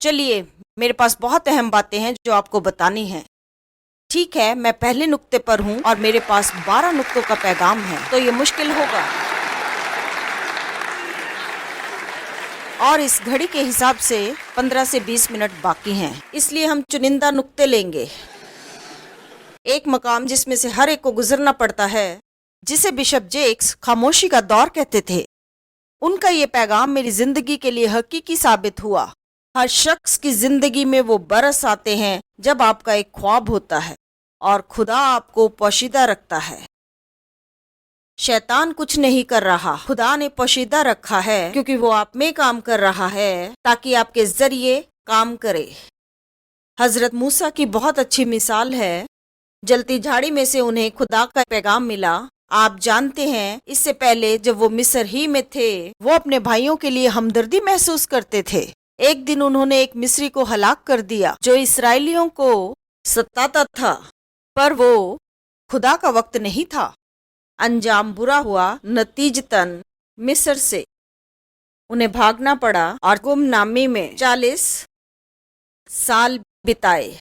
चलिए, मेरे पास बहुत अहम बातें हैं जो आपको बतानी हैं। ठीक है, मैं पहले नुक्ते पर हूँ और मेरे पास 12 नुक्तों का पैगाम है, तो ये मुश्किल होगा। और इस घड़ी के हिसाब से 15 से 20 मिनट बाकी हैं, इसलिए हम चुनिंदा नुक्ते लेंगे। एक मकाम जिसमें से हर एक को गुजरना पड़ता है, जिसे बिशप जेक्स खामोशी का दौर कहते थे। उनका ये पैगाम मेरी जिंदगी के लिए हकीकी साबित हुआ। हर शख्स की जिंदगी में वो बरस आते हैं जब आपका एक ख्वाब होता है और खुदा आपको पोशीदा रखता है। शैतान कुछ नहीं कर रहा, खुदा ने पोशीदा रखा है क्योंकि वो आप में काम कर रहा है ताकि आपके जरिए काम करे। हजरत मूसा की बहुत अच्छी मिसाल है। जलती झाड़ी में से उन्हें खुदा का पैगाम मिला। आप जानते हैं, इससे पहले जब वो मिस्र ही में थे, वो अपने भाइयों के लिए हमदर्दी महसूस करते थे। एक दिन उन्होंने एक मिस्री को हलाक कर दिया जो इसराइलियों को सताता था, पर वो खुदा का वक्त नहीं था। अंजाम बुरा हुआ। नतीजतन मिस्र से उन्हें भागना पड़ा और गुमनामी में 40 साल बिताए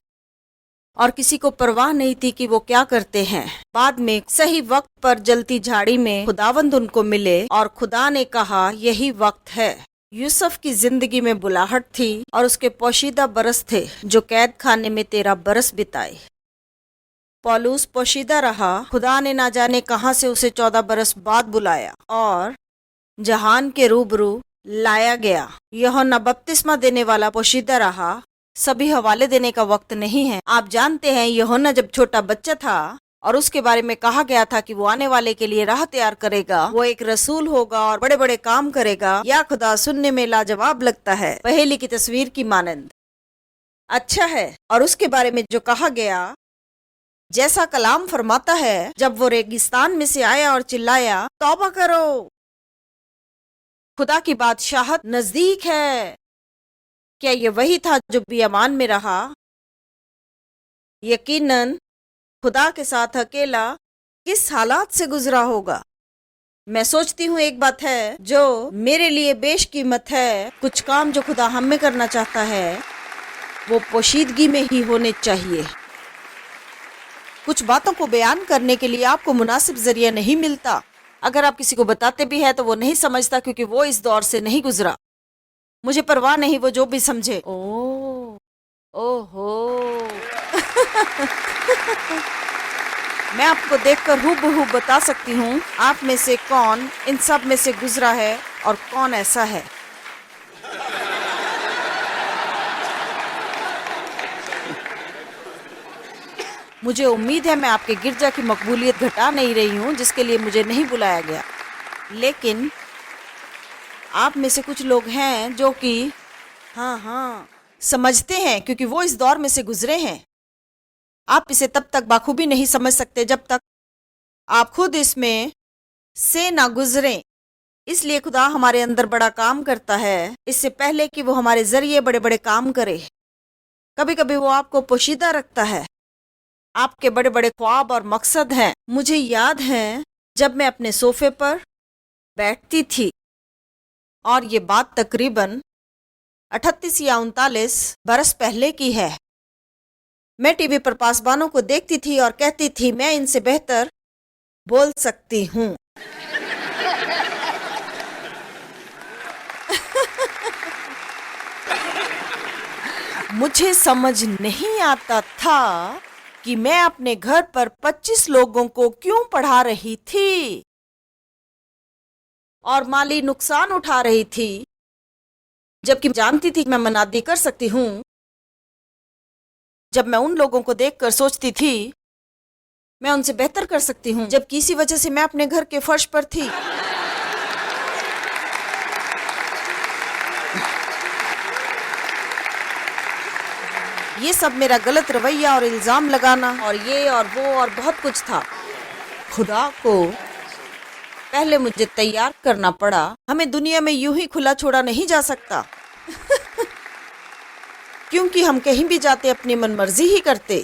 और किसी को परवाह नहीं थी कि वो क्या करते हैं। बाद में सही वक्त पर जलती झाड़ी में खुदावंद उनको मिले और खुदा ने कहा, यही वक्त है। यूसुफ की जिंदगी में बुलाहट थी और उसके पोशीदा बरस थे जो कैद खाने में 13 बरस बिताए। पौलुस पोशीदा रहा। खुदा ने ना जाने कहां से उसे 14 बरस बाद बुलाया और जहान के रूबरू लाया गया। यूहन्ना बपतिस्मा देने वाला पोशीदा रहा। सभी हवाले देने का वक्त नहीं है। आप जानते हैं, यूहन्ना जब छोटा बच्चा था और उसके बारे में कहा गया था कि वो आने वाले के लिए राह तैयार करेगा, वो एक रसूल होगा और बड़े बड़े काम करेगा। या खुदा सुनने में लाजवाब लगता है, पहेली की तस्वीर की मानंद। अच्छा है। और उसके बारे में जो कहा गया, जैसा कलाम फरमाता है, जब वो रेगिस्तान में से आया और चिल्लाया, तौबा करो, खुदा की बादशाहत नजदीक है। क्या ये वही था जो बियामान में रहा? यकीनन खुदा के साथ अकेला किस हालात से गुजरा होगा। मैं सोचती हूँ एक बात है जो मेरे लिए बेशकीमत है। कुछ काम जो खुदा हम में करना चाहता है वो पोशीदगी में ही होने चाहिए। कुछ बातों को बयान करने के लिए आपको मुनासिब जरिया नहीं मिलता। अगर आप किसी को बताते भी हैं तो वो नहीं समझता क्योंकि वो इस दौर से नहीं गुजरा। मुझे परवाह नहीं, वो जो भी समझे। ओहो मैं आपको देखकर हूबहू बता सकती हूँ आप में से कौन इन सब में से गुजरा है और कौन ऐसा है। मुझे उम्मीद है मैं आपके गिरजा की मकबूलियत घटा नहीं रही हूँ जिसके लिए मुझे नहीं बुलाया गया, लेकिन आप में से कुछ लोग हैं जो कि हाँ समझते हैं क्योंकि वो इस दौर में से गुजरे हैं। आप इसे तब तक बाखूबी नहीं समझ सकते जब तक आप खुद इसमें से ना गुजरें। इसलिए खुदा हमारे अंदर बड़ा काम करता है इससे पहले कि वो हमारे जरिए बड़े बड़े काम करे। कभी कभी वो आपको पोशीदा रखता है। आपके बड़े बड़े ख्वाब और मकसद हैं। मुझे याद है जब मैं अपने सोफे पर बैठती थी, और ये बात तकरीबन 38 या 39 बरस पहले की है। मैं टीवी पर पासबानों को देखती थी और कहती थी, मैं इनसे बेहतर बोल सकती हूँ। मुझे समझ नहीं आता था कि मैं अपने घर पर 25 लोगों को क्यों पढ़ा रही थी और माली नुकसान उठा रही थी, जबकि जानती थी मैं मनादी कर सकती हूँ। जब मैं उन लोगों को देखकर सोचती थी मैं उनसे बेहतर कर सकती हूँ, जबकि इसी वजह से मैं अपने घर के फर्श पर थी। ये सब मेरा गलत रवैया और इल्जाम लगाना और ये और वो और बहुत कुछ था। खुदा को पहले मुझे तैयार करना पड़ा। हमें दुनिया में यूं ही खुला छोड़ा नहीं जा सकता क्योंकि हम कहीं भी जाते अपनी मनमर्जी ही करते।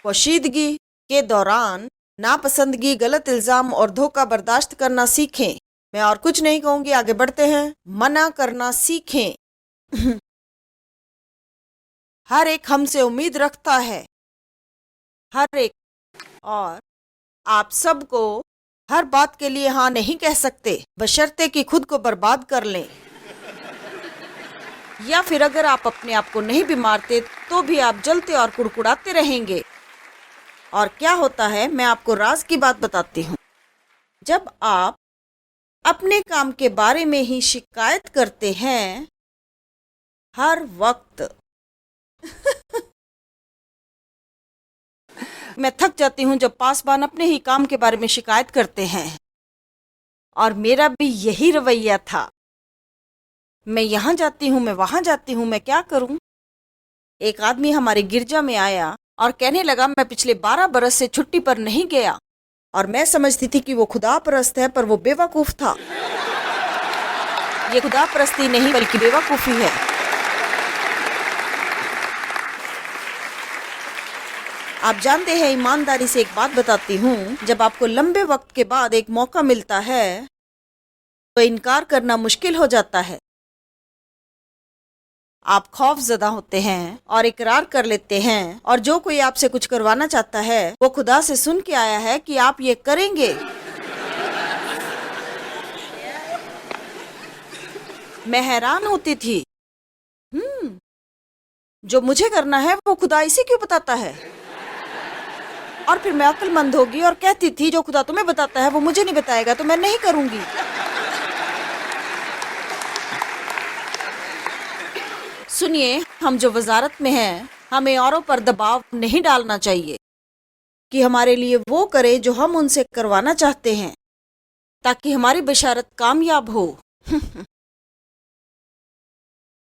पोशीदगी के दौरान नापसंदगी, गलत इल्जाम और धोखा बर्दाश्त करना सीखें। मैं और कुछ नहीं कहूंगी, आगे बढ़ते हैं। मना करना सीखें। हर एक हमसे उम्मीद रखता है, हर एक। और आप सबको हर बात के लिए हाँ नहीं कह सकते, बशर्ते कि खुद को बर्बाद कर लें। या फिर अगर आप अपने आप को नहीं भी मारते तो भी आप जलते और कुड़कुड़ाते रहेंगे। और क्या होता है, मैं आपको राज की बात बताती हूँ। जब आप अपने काम के बारे में ही शिकायत करते हैं हर वक्त मैं थक जाती हूँ जब पासवान अपने ही काम के बारे में शिकायत करते हैं। और मेरा भी यही रवैया था। मैं यहाँ जाती हूँ, मैं वहां जाती हूँ, मैं क्या करूँ। एक आदमी हमारे गिरजा में आया और कहने लगा, मैं पिछले 12 बरस से छुट्टी पर नहीं गया। और मैं समझती थी कि वो खुदा परस्त है, पर वो बेवकूफ था। ये खुदा परस्ती नहीं बल्कि बेवकूफी है। आप जानते हैं, ईमानदारी से एक बात बताती हूँ, जब आपको लंबे वक्त के बाद एक मौका मिलता है तो इनकार करना मुश्किल हो जाता है। आप खौफजदा होते हैं और इकरार कर लेते हैं, और जो कोई आपसे कुछ करवाना चाहता है वो खुदा से सुन के आया है कि आप ये करेंगे। मैं हैरान होती थी, जो मुझे करना है वो खुदा इसे क्यों बताता है। और फिर मैं अक्लमंद होगी और कहती थी, जो खुदा तुम्हें बताता है वो मुझे नहीं बताएगा तो मैं नहीं करूंगी। सुनिए, हम जो वजारत में हैं, हमें औरों पर दबाव नहीं डालना चाहिए कि हमारे लिए वो करे जो हम उनसे करवाना चाहते हैं, ताकि हमारी बशारत कामयाब हो।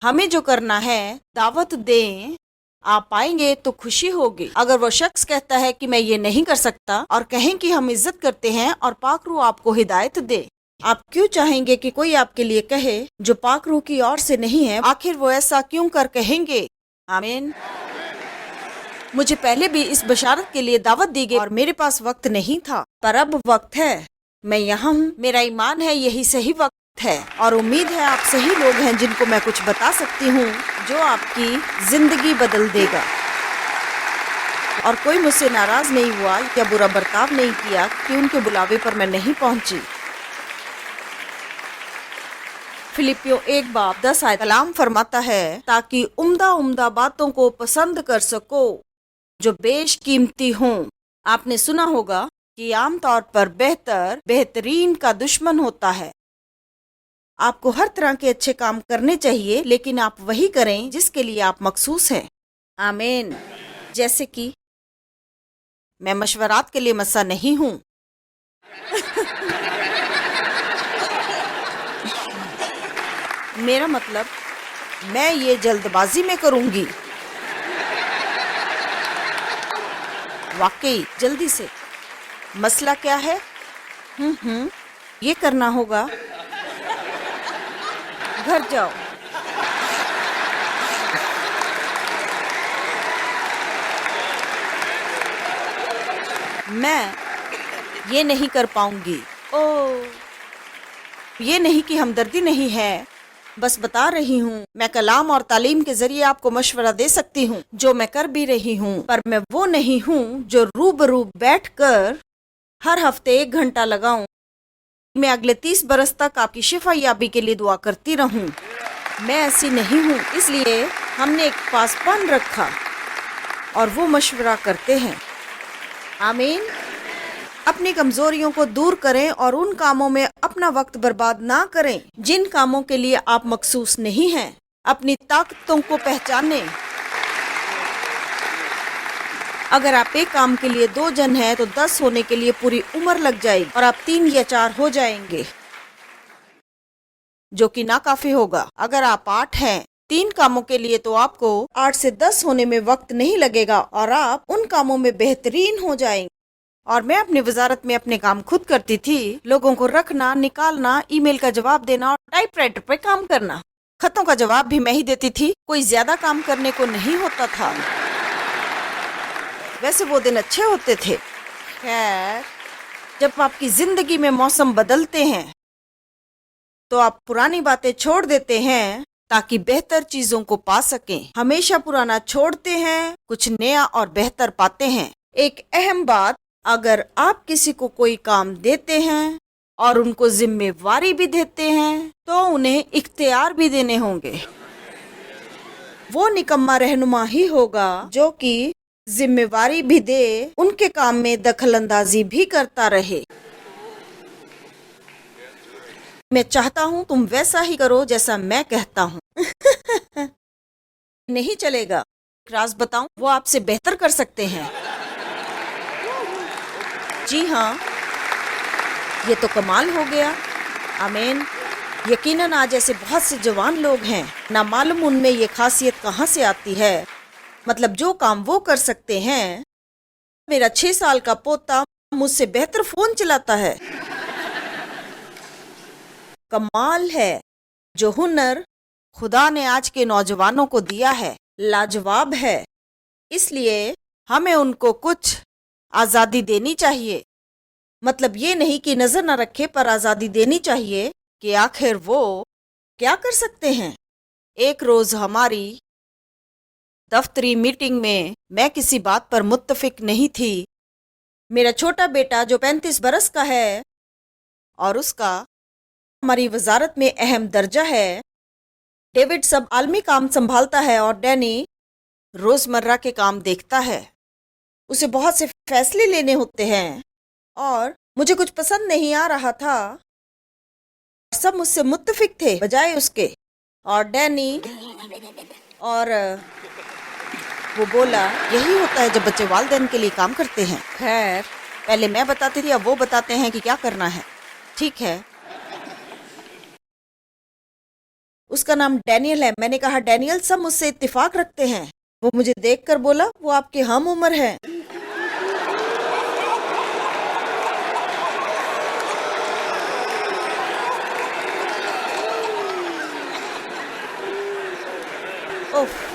हमें जो करना है दावत दें, आप आएंगे तो खुशी होगी। अगर वो शख्स कहता है कि मैं ये नहीं कर सकता, और कहें कि हम इज्जत करते हैं और पाक रूह आपको हिदायत दे, आप क्यों चाहेंगे कि कोई आपके लिए कहे जो पाक रूह की ओर से नहीं है? आखिर वो ऐसा क्यों कर कहेंगे? आमीन। मुझे पहले भी इस बशारत के लिए दावत दी गई और मेरे पास वक्त नहीं था, पर अब वक्त है। मैं यहाँ हूँ, मेरा ईमान है यही सही वक्त है, और उम्मीद है आप सही लोग हैं जिनको मैं कुछ बता सकती हूँ जो आपकी जिंदगी बदल देगा। और कोई मुझसे नाराज नहीं हुआ या बुरा बर्ताव नहीं किया कि उनके बुलावे पर मैं नहीं पहुंची। फिलिपियों 1:10 कलाम फरमाता है, ताकि उम्दा उम्दा बातों को पसंद कर सको जो बेशकीमती हों। आपने सुना होगा कि आमतौर पर बेहतरीन का दुश्मन होता है। आपको हर तरह के अच्छे काम करने चाहिए, लेकिन आप वही करें जिसके लिए आप मखसूस हैं। आमीन। जैसे कि मैं मशवरात के लिए मसा नहीं हूँ। मेरा मतलब, मैं ये जल्दबाजी में करूंगी। वाकई जल्दी से। मसला क्या है? ये करना होगा। घर जाओ। मैं ये नहीं कर पाऊंगी। ओह, ये नहीं कि हमदर्दी नहीं है, बस बता रही हूँ। मैं कलाम और तालीम के जरिए आपको मशवरा दे सकती हूँ, जो मैं कर भी रही हूँ, पर मैं वो नहीं हूँ जो रूबरू बैठकर हर हफ्ते 1 घंटा लगाऊं। मैं अगले 30 बरस तक आपकी शिफा याबी के लिए दुआ करती रहूं। मैं ऐसी नहीं हूँ, इसलिए हमने एक पासबान रखा और वो मशवरा करते हैं। आमीन। अपनी कमजोरियों को दूर करें और उन कामों में अपना वक्त बर्बाद ना करें जिन कामों के लिए आप मखसूस नहीं हैं। अपनी ताकतों को पहचानें। अगर आप एक काम के लिए 2 जन हैं तो 10 होने के लिए पूरी उम्र लग जाएगी और आप 3 या 4 हो जाएंगे, जो कि नाकाफी होगा। अगर आप 8 हैं 3 कामों के लिए, तो आपको 8 से 10 होने में वक्त नहीं लगेगा और आप उन कामों में बेहतरीन हो जाएंगे। और मैं अपनी वजारत में अपने काम खुद करती थी। लोगों को रखना, निकालना, ईमेल का जवाब देना और टाइपराइटर पे काम करना। खतों का जवाब भी मैं ही देती थी। कोई ज्यादा काम करने को नहीं होता था। वैसे वो दिन अच्छे होते थे। खैर, जब आपकी जिंदगी में मौसम बदलते हैं तो आप पुरानी बातें छोड़ देते हैं ताकि बेहतर चीजों को पा सकें। हमेशा पुराना छोड़ते हैं, कुछ नया और बेहतर पाते हैं। एक अहम बात, अगर आप किसी को कोई काम देते हैं और उनको जिम्मेवारी भी देते हैं तो उन्हें इख्तियार भी देने होंगे। वो निकम्मा रहनुमा ही होगा जो कि जिम्मेवारी भी दे, उनके काम में दखल अंदाजी भी करता रहे। मैं चाहता हूँ तुम वैसा ही करो जैसा मैं कहता हूँ। नहीं चलेगा। राज बताऊं, वो आपसे बेहतर कर सकते हैं। जी हाँ, ये तो कमाल हो गया। आमीन। यकीनन आज ऐसे बहुत से जवान लोग हैं, ना मालूम उनमें ये खासियत कहाँ से आती है। मतलब जो काम वो कर सकते हैं। मेरा 6 साल का पोता मुझसे बेहतर फोन चलाता है। कमाल है। जो हुनर खुदा ने आज के नौजवानों को दिया है, लाजवाब है। इसलिए हमें उनको कुछ आज़ादी देनी चाहिए। मतलब ये नहीं कि नजर न रखे, पर आज़ादी देनी चाहिए कि आखिर वो क्या कर सकते हैं। एक रोज हमारी दफ्तरी मीटिंग में मैं किसी बात पर मुत्तफिक नहीं थी। मेरा छोटा बेटा जो 35 बरस का है और उसका हमारी वजारत में अहम दर्जा है, डेविड सब आलमी काम संभालता है और डैनी रोजमर्रा के काम देखता है। उसे बहुत से फैसले लेने होते हैं और मुझे कुछ पसंद नहीं आ रहा था। सब मुझसे मुत्तफिक थे बजाय उसके। और डैनी और वो बोला, यही होता है जब बच्चे वालिदैन के लिए काम करते हैं। खैर, पहले मैं बताती थी, अब वो बताते हैं कि क्या करना है। ठीक है। उसका नाम डैनियल है। मैंने कहा, डैनियल, सब मुझसे इत्तेफाक रखते हैं। वो मुझे देखकर बोला, वो आपके हम उम्र है। उफ।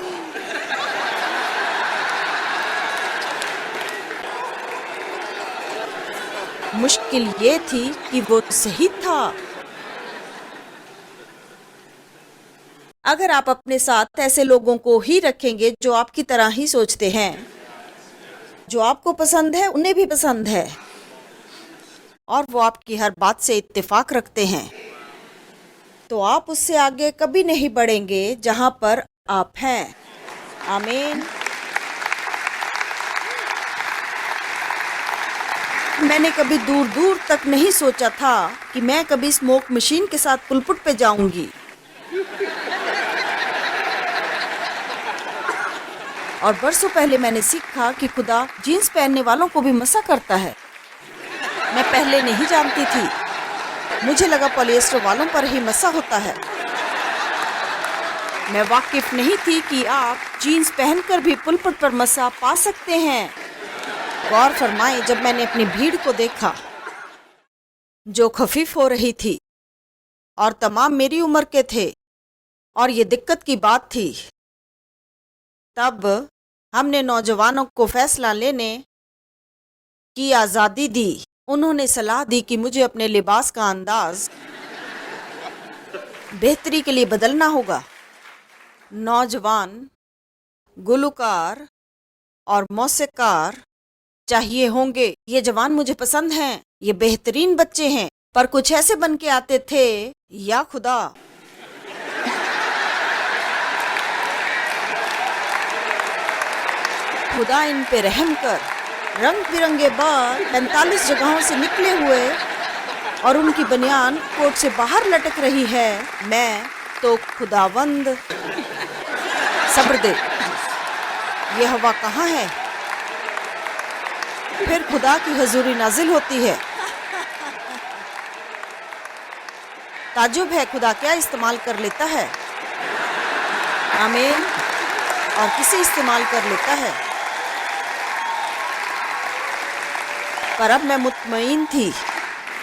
मुश्किल ये थी कि वो सही था। अगर आप अपने साथ ऐसे लोगों को ही रखेंगे जो आपकी तरह ही सोचते हैं, जो आपको पसंद है उन्हें भी पसंद है और वो आपकी हर बात से इत्तेफाक रखते हैं, तो आप उससे आगे कभी नहीं बढ़ेंगे जहां पर आप हैं। आमीन। मैंने कभी दूर दूर तक नहीं सोचा था कि मैं कभी स्मोक मशीन के साथ पुलपुट पे जाऊंगी। और बरसों पहले मैंने सीखा कि खुदा जीन्स पहनने वालों को भी मसा करता है। मैं पहले नहीं जानती थी। मुझे लगा पॉलिएस्टर वालों पर ही मसा होता है। मैं वाकिफ नहीं थी कि आप जीन्स पहनकर भी पुलपुट पर मसा पा सकते हैं। गौर फरमाएं, जब मैंने अपनी भीड़ को देखा जो खफीफ हो रही थी और तमाम मेरी उम्र के थे और ये दिक्कत की बात थी, तब हमने नौजवानों को फैसला लेने की आज़ादी दी। उन्होंने सलाह दी कि मुझे अपने लिबास का अंदाज बेहतरी के लिए बदलना होगा। नौजवान गुलकार और मौसीकार चाहिए होंगे। ये जवान मुझे पसंद हैं, ये बेहतरीन बच्चे हैं, पर कुछ ऐसे बन के आते थे, या खुदा। खुदा इन पे रहम कर। रंग बिरंगे बाल 45 जगहों से निकले हुए और उनकी बनियान कोट से बाहर लटक रही है। मैं तो खुदावंद सब्र दे, ये हवा कहाँ है? फिर खुदा की हजूरी नाजिल होती है। ताजुब है खुदा क्या इस्तेमाल कर लेता है। आमीन। और किसे इस्तेमाल कर लेता है। पर अब मैं मुतमईन थी।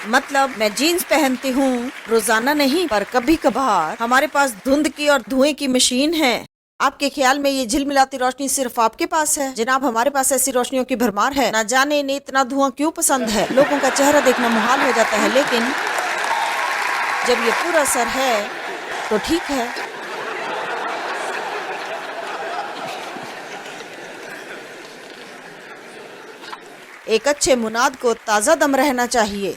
मतलब मैं जीन्स पहनती हूँ, रोजाना नहीं, पर कभी कभार। हमारे पास धुंध की और धुएं की मशीन है। आपके ख्याल में ये झिलमिलाती रोशनी सिर्फ आपके पास है? जनाब, हमारे पास ऐसी रोशनियों की भरमार है। ना जाने इन्हें इतना धुआं क्यों पसंद है। लोगों का चेहरा देखना मुहाल हो जाता है, लेकिन जब ये पूरा सर है तो ठीक है। एक अच्छे मुनाद को ताज़ा दम रहना चाहिए।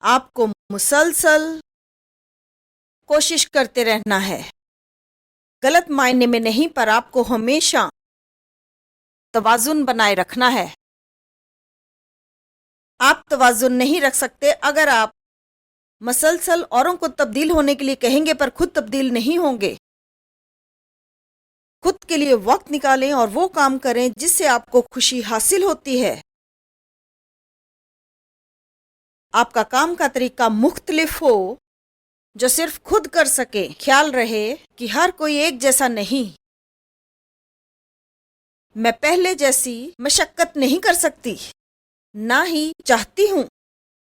आपको मुसलसल कोशिश करते रहना है, गलत मायने में नहीं, पर आपको हमेशा तवाज़ुन बनाए रखना है। आप तवाज़ुन नहीं रख सकते अगर आप मसलसल औरों को तब्दील होने के लिए कहेंगे पर खुद तब्दील नहीं होंगे। खुद के लिए वक्त निकालें और वो काम करें जिससे आपको खुशी हासिल होती है। आपका काम का तरीका मुख्तलिफ हो जो सिर्फ खुद कर सके। ख्याल रहे कि हर कोई एक जैसा नहीं। मैं पहले जैसी मशक्कत नहीं कर सकती, ना ही चाहती हूं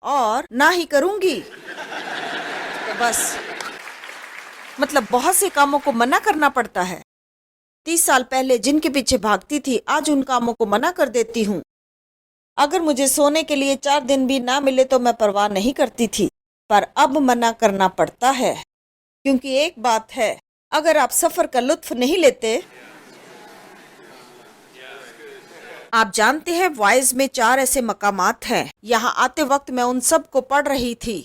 और ना ही करूंगी। तो बस मतलब बहुत से कामों को मना करना पड़ता है। 30 साल पहले जिनके पीछे भागती थी आज उन कामों को मना कर देती हूँ। अगर मुझे सोने के लिए 4 दिन भी ना मिले तो मैं परवाह नहीं करती थी, पर अब मना करना पड़ता है। क्योंकि एक बात है, अगर आप सफर का लुत्फ नहीं लेते, आप जानते हैं वाइज में 4 ऐसे मकामात हैं। यहाँ आते वक्त मैं उन सब को पढ़ रही थी।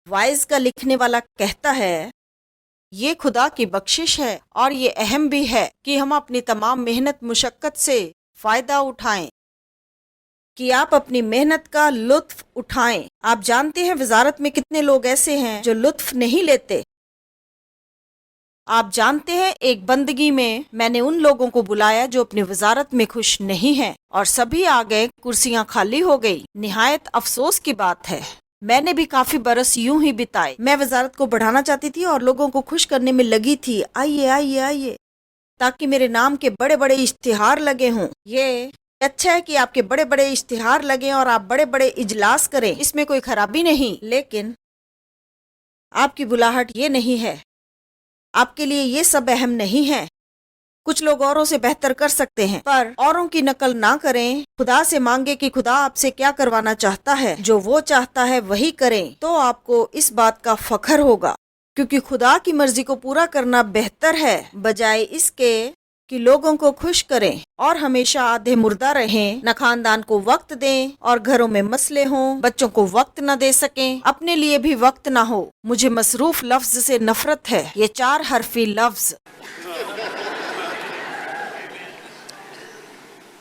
वाइज का लिखने वाला कहता है ये खुदा की बख्शिश है और ये अहम भी है कि हम अपनी तमाम मेहनत मुशक्कत से फ़ायदा उठाएं, कि आप अपनी मेहनत का लुत्फ उठाएं। आप जानते हैं वजारत में कितने लोग ऐसे हैं जो लुत्फ नहीं लेते। आप जानते हैं एक बंदगी में मैंने उन लोगों को बुलाया जो अपनी वजारत में खुश नहीं हैं और सभी आ गए, कुर्सियां खाली हो गई। निहायत अफसोस की बात है। मैंने भी काफी बरस यूं ही बिताए। मैं वजारत को बढ़ाना चाहती थी और लोगों को खुश करने में लगी थी। आइए आइए आइए, ताकि मेरे नाम के बड़े बड़े इश्तिहार लगे हों। ये अच्छा है कि आपके बड़े बड़े इश्तिहार लगे और आप बड़े बड़े इजलास करें, इसमें कोई खराबी नहीं। लेकिन आपकी बुलाहट ये नहीं है। आपके लिए ये सब अहम नहीं है। कुछ लोग औरों से बेहतर कर सकते हैं, पर औरों की नकल ना करें। खुदा से मांगे कि खुदा आपसे क्या करवाना चाहता है, जो वो चाहता है वही करें, तो आपको इस बात का फख्र होगा। क्योंकि खुदा की मर्जी को पूरा करना बेहतर है बजाय इसके कि लोगों को खुश करें और हमेशा आधे मुर्दा रहें। न खानदान को वक्त दें और घरों में मसले हों, बच्चों को वक्त न दे सकें, अपने लिए भी वक्त न हो। मुझे मसरूफ लफ्ज से नफरत है। ये 4 हरफी लफ्ज।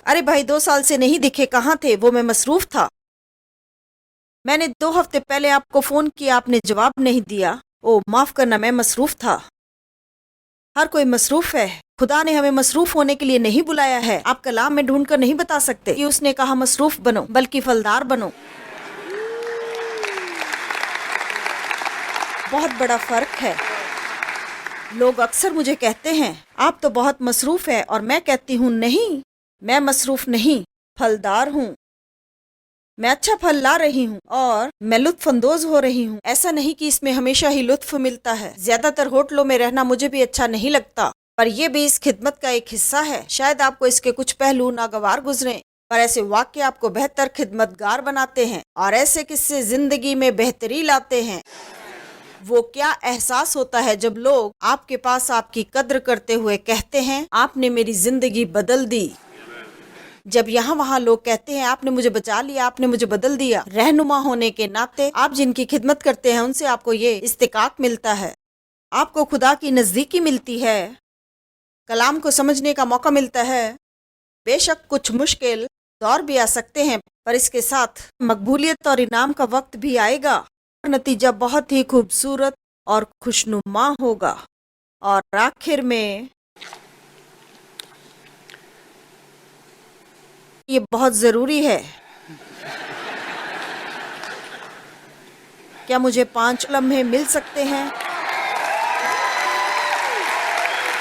अरे भाई 2 साल से नहीं दिखे, कहाँ थे? वो मैं मसरूफ था। मैंने 2 हफ्ते पहले आपको फोन किया, आपने जवाब नहीं दिया। ओ माफ करना, मैं मसरूफ था। हर कोई मसरूफ है। खुदा ने हमें मसरूफ होने के लिए नहीं बुलाया है। आप कलाम में ढूंढकर नहीं बता सकते कि उसने कहा मसरूफ बनो, बल्कि फलदार बनो। बहुत बड़ा फर्क है। लोग अक्सर मुझे कहते हैं आप तो बहुत मसरूफ है, और मैं कहती हूँ नहीं, मैं मसरूफ नहीं, फलदार हूँ। मैं अच्छा फल ला रही हूँ और मैं लुत्फ अंदोज हो रही हूँ। ऐसा नहीं कि इसमें हमेशा ही लुत्फ मिलता है। ज्यादातर होटलों में रहना मुझे भी अच्छा नहीं लगता, पर यह भी इस खिदमत का एक हिस्सा है। शायद आपको इसके कुछ पहलू नागवार गुजरे, पर ऐसे वाक्य आपको बेहतर खिदमतगार बनाते हैं और ऐसे किस्से जिंदगी में बेहतरी लाते हैं। वो क्या एहसास होता है जब लोग आपके पास आपकी कद्र करते हुए कहते हैं आपने मेरी जिंदगी बदल दी। जब यहाँ वहाँ लोग कहते हैं आपने मुझे बचा लिया, आपने मुझे बदल दिया। रहनुमा होने के नाते आप जिनकी खिदमत करते हैं उनसे आपको ये इस्तिकाक मिलता है। आपको खुदा की नज़दीकी मिलती है, कलाम को समझने का मौका मिलता है। बेशक कुछ मुश्किल दौर भी आ सकते हैं, पर इसके साथ मकबूलियत और इनाम का वक्त भी आएगा। नतीजा बहुत ही खूबसूरत और खुशनुमा होगा। और आखिर में ये बहुत जरूरी है। क्या मुझे 5 लम्हे मिल सकते हैं?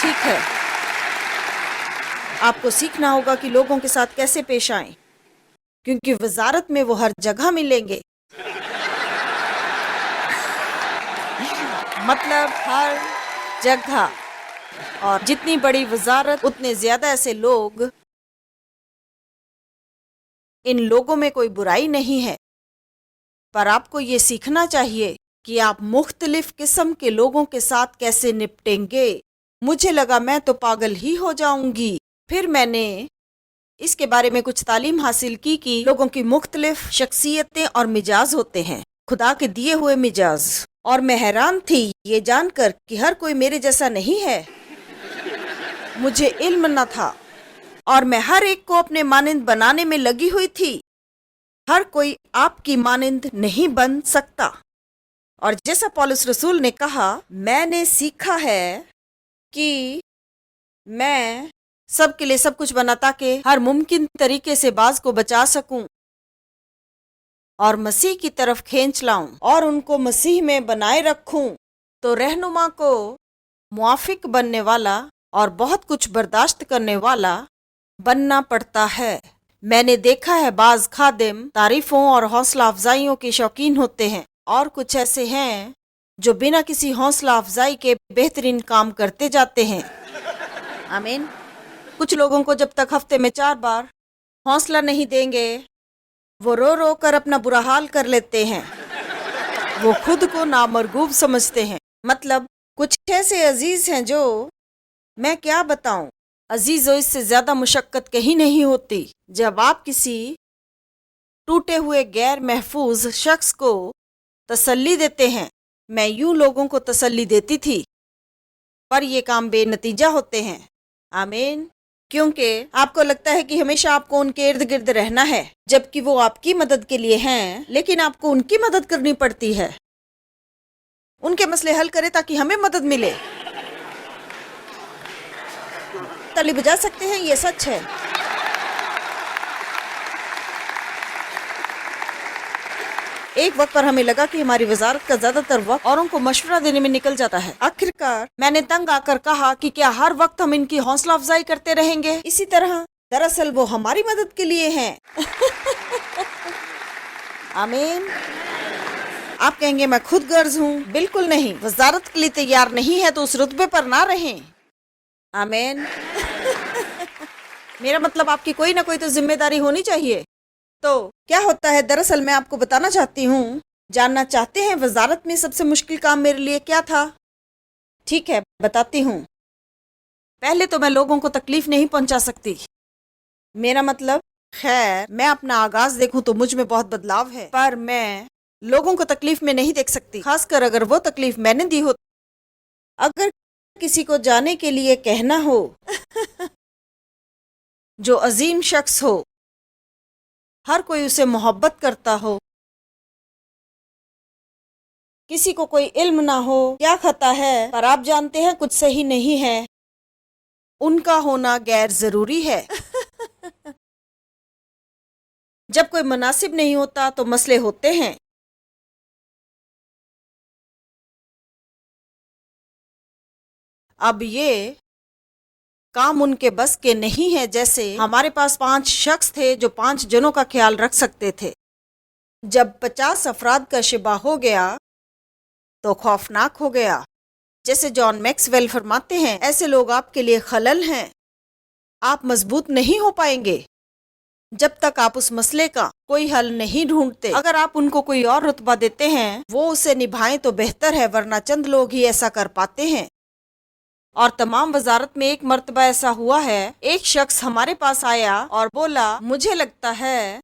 ठीक है। आपको सीखना होगा कि लोगों के साथ कैसे पेश आएं, क्योंकि वजारत में वो हर जगह मिलेंगे। मतलब हर जगह। और जितनी बड़ी वजारत उतने ज्यादा ऐसे लोग। इन लोगों में कोई बुराई नहीं है, पर आपको ये सीखना चाहिए कि आप मुख्तलिफ किस्म के लोगों के साथ कैसे निपटेंगे। मुझे लगा मैं तो पागल ही हो जाऊंगी। फिर मैंने इसके बारे में कुछ तालीम हासिल की कि लोगों की मुख्तलिफ शख्सियतें और मिजाज होते हैं, खुदा के दिए हुए मिजाज। और मैं हैरान थी ये जानकर कि हर कोई मेरे जैसा नहीं है। मुझे इल्म न था और मैं हर एक को अपने मानिंद बनाने में लगी हुई थी। हर कोई आपकी मानिंद नहीं बन सकता। और जैसा पौलुस रसूल ने कहा, मैंने सीखा है कि मैं सबके लिए सब कुछ बना ताकि हर मुमकिन तरीके से बाज को बचा सकूं और मसीह की तरफ खींच लाऊं और उनको मसीह में बनाए रखूं। तो रहनुमा को मुआफिक बनने वाला और बहुत कुछ बर्दाश्त करने वाला बनना पड़ता है। मैंने देखा है बाज खादिम तारीफों और हौसला अफजाइयों के शौकीन होते हैं और कुछ ऐसे हैं जो बिना किसी हौसला अफजाई के बेहतरीन काम करते जाते हैं। आमीन। कुछ लोगों को जब तक हफ्ते में 4 बार हौसला नहीं देंगे, वो रो रो कर अपना बुरा हाल कर लेते हैं। वो खुद को नामरगूब समझते हैं। मतलब कुछ ऐसे अजीज हैं जो मैं क्या बताऊं, अजीजों इससे ज्यादा मुशक्कत कहीं नहीं होती जब आप किसी टूटे हुए गैर महफूज शख्स को तसल्ली देते हैं। मैं यूं लोगों को तसल्ली देती थी, पर ये काम बेनतीजा होते हैं। आमीन। क्योंकि आपको लगता है कि हमेशा आपको उनके इर्द गिर्द रहना है, जबकि वो आपकी मदद के लिए हैं, लेकिन आपको उनकी मदद करनी पड़ती है। उनके मसले हल करें ताकि हमें मदद मिले। ताली बजा सकते हैं, ये सच है। एक वक्त पर हमें लगा कि हमारी वजारत का ज्यादातर वक्त औरों को मशवरा देने में निकल जाता है। आखिरकार मैंने तंग आकर कहा कि क्या हर वक्त हम इनकी हौसला अफजाई करते रहेंगे इसी तरह? दरअसल वो हमारी मदद के लिए हैं। आमीन। आप कहेंगे मैं खुद गर्ज हूँ। बिल्कुल नहीं। वजारत के लिए तैयार नहीं है तो उस रुतबे पर ना रहें। आमीन। मेरा मतलब आपकी कोई ना कोई तो जिम्मेदारी होनी चाहिए। तो क्या होता है, दरअसल मैं आपको बताना चाहती हूँ। जानना चाहते हैं वजारत में सबसे मुश्किल काम मेरे लिए क्या था? ठीक है, बताती हूँ। पहले तो मैं लोगों को तकलीफ नहीं पहुंचा सकती। मेरा मतलब, खैर मैं अपना आगाज देखूं तो मुझ में बहुत बदलाव है, पर मैं लोगों को तकलीफ में नहीं देख सकती, खासकर अगर वो तकलीफ मैंने दी हो। अगर किसी को जाने के लिए कहना हो जो अजीम शख्स हो, हर कोई उसे मोहब्बत करता हो, किसी को कोई इल्म ना हो क्या खता है, पर आप जानते हैं कुछ सही नहीं है, उनका होना गैर जरूरी है। जब कोई मुनासिब नहीं होता तो मसले होते हैं। अब ये काम उनके बस के नहीं है। जैसे हमारे पास 5 शख्स थे जो 5 जनों का ख्याल रख सकते थे। जब 50 अफराद का शिबा हो गया तो खौफनाक हो गया। जैसे जॉन मैक्सवेल फरमाते हैं, ऐसे लोग आपके लिए खलल हैं। आप मजबूत नहीं हो पाएंगे जब तक आप उस मसले का कोई हल नहीं ढूंढते। अगर आप उनको कोई और रुतबा देते हैं, वो उसे निभाएं तो बेहतर है, वरना चंद लोग ही ऐसा कर पाते हैं। और तमाम वजारत में एक मर्तबा ऐसा हुआ है, एक शख्स हमारे पास आया और बोला, मुझे लगता है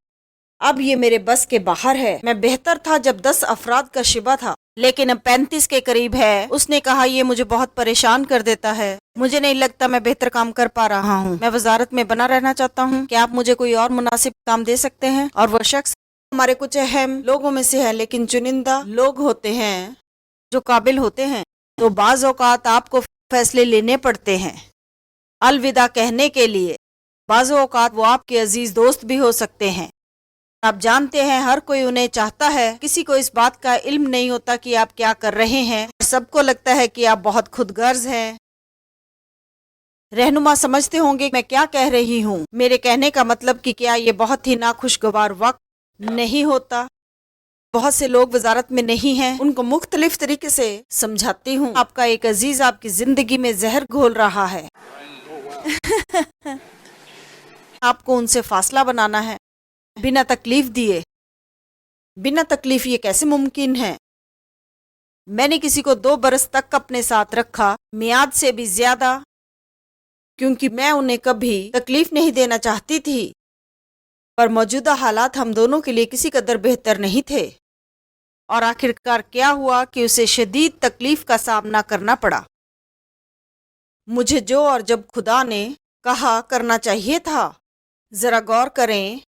अब ये मेरे बस के बाहर है। मैं बेहतर था जब 10 अफराद का शिबा था, लेकिन अब 35 के करीब है। उसने कहा, ये मुझे बहुत परेशान कर देता है। मुझे नहीं लगता मैं बेहतर काम कर पा रहा हूँ। मैं वजारत में बना रहना चाहता हूँ। क्या आप मुझे कोई और मुनासिब काम दे सकते हैं? और वो शख्स हमारे कुछ अहम लोगों में से है, लेकिन चुनिंदा लोग होते हैं जो काबिल होते हैं। तो बाज़ औक़ात आपको फैसले लेने पड़ते हैं अलविदा कहने के लिए। बाज़ औक़ात वो आपके अजीज दोस्त भी हो सकते हैं। आप जानते हैं हर कोई उन्हें चाहता है। किसी को इस बात का इल्म नहीं होता कि आप क्या कर रहे हैं। सबको लगता है कि आप बहुत खुदगर्ज हैं। रहनुमा समझते होंगे मैं क्या कह रही हूँ। मेरे कहने का मतलब कि क्या ये बहुत ही नाखुशगवार वक्त नहीं होता? बहुत से लोग वजारत में नहीं हैं, उनको मुख्तलिफ तरीके से समझाती हूँ। आपका एक अजीज आपकी जिंदगी में जहर घोल रहा है। आपको उनसे फासला बनाना है बिना तकलीफ दिए। बिना तकलीफ ये कैसे मुमकिन है? मैंने किसी को 2 बरस तक अपने साथ रखा, मियाद से भी ज्यादा, क्योंकि मैं उन्हें कभी तकलीफ नहीं देना चाहती थी। पर मौजूदा हालात हम दोनों के लिए किसी कदर बेहतर नहीं थे और आखिरकार क्या हुआ कि उसे शदीद तकलीफ का सामना करना पड़ा। मुझे जो और जब खुदा ने कहा करना चाहिए था। जरा गौर करें,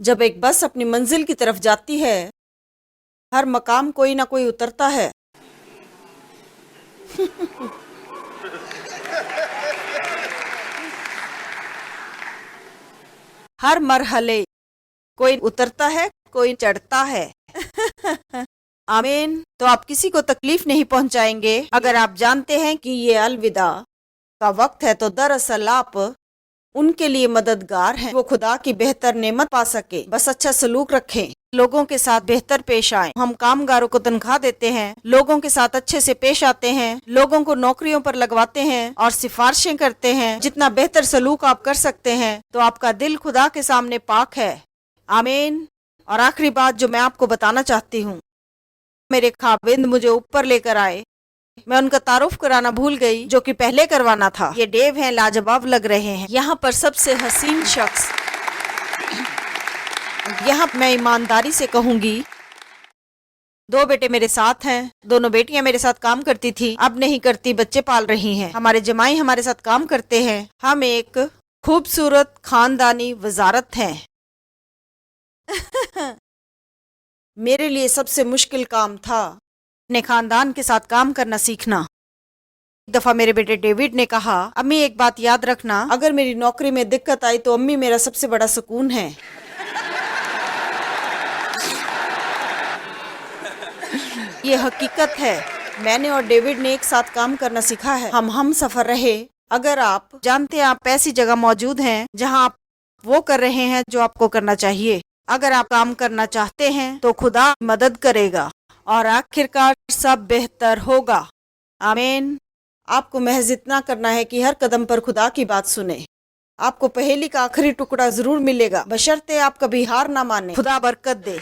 जब एक बस अपनी मंजिल की तरफ जाती है, हर मकाम कोई ना कोई उतरता है। हर मरहले कोई उतरता है, कोई चढ़ता है। आमीन। तो आप किसी को तकलीफ नहीं पहुंचाएंगे अगर आप जानते हैं कि ये अलविदा का वक्त है। तो दरअसल आप उनके लिए मददगार हैं, वो खुदा की बेहतर नेमत पा सके। बस अच्छा सलूक रखें, लोगों के साथ बेहतर पेश आए। हम कामगारों को तनख्वाह देते हैं, लोगों के साथ अच्छे से पेश आते हैं, लोगों को नौकरियों पर लगवाते हैं और सिफारिशें करते हैं। जितना बेहतर सलूक आप कर सकते हैं तो आपका दिल खुदा के सामने पाक है। आमीन। और आखिरी बात जो मैं आपको बताना चाहती हूँ, मेरे खाविंद मुझे ऊपर लेकर आए। मैं उनका तारुफ कराना भूल गई, जो कि पहले करवाना था। ये डेव हैं, लाजवाब लग रहे हैं। यहाँ पर सबसे हसीन शख्स, यहाँ मैं ईमानदारी से कहूंगी, 2 बेटे मेरे साथ हैं। दोनों बेटियां मेरे साथ काम करती थी, अब नहीं करती, बच्चे पाल रही हैं। हमारे जमाई हमारे साथ काम करते हैं। हम एक खूबसूरत खानदानी वजारत हैं। मेरे लिए सबसे मुश्किल काम था अपने खानदान के साथ काम करना सीखना। एक दफा मेरे बेटे डेविड ने कहा, अम्मी एक बात याद रखना, अगर मेरी नौकरी में दिक्कत आई तो अम्मी मेरा सबसे बड़ा सुकून है। ये हकीकत है। मैंने और डेविड ने एक साथ काम करना सीखा है। हम सफर रहे। अगर आप जानते हैं आप ऐसी जगह मौजूद हैं जहां आप वो कर रहे हैं जो आपको करना चाहिए। अगर आप काम करना चाहते हैं तो खुदा मदद करेगा और आखिरकार सब बेहतर होगा। आमीन। आपको महज इतना करना है कि हर कदम पर खुदा की बात सुने। आपको पहेली का आखिरी टुकड़ा जरूर मिलेगा, बशर्ते आप कभी हार ना माने। खुदा बरकत दे।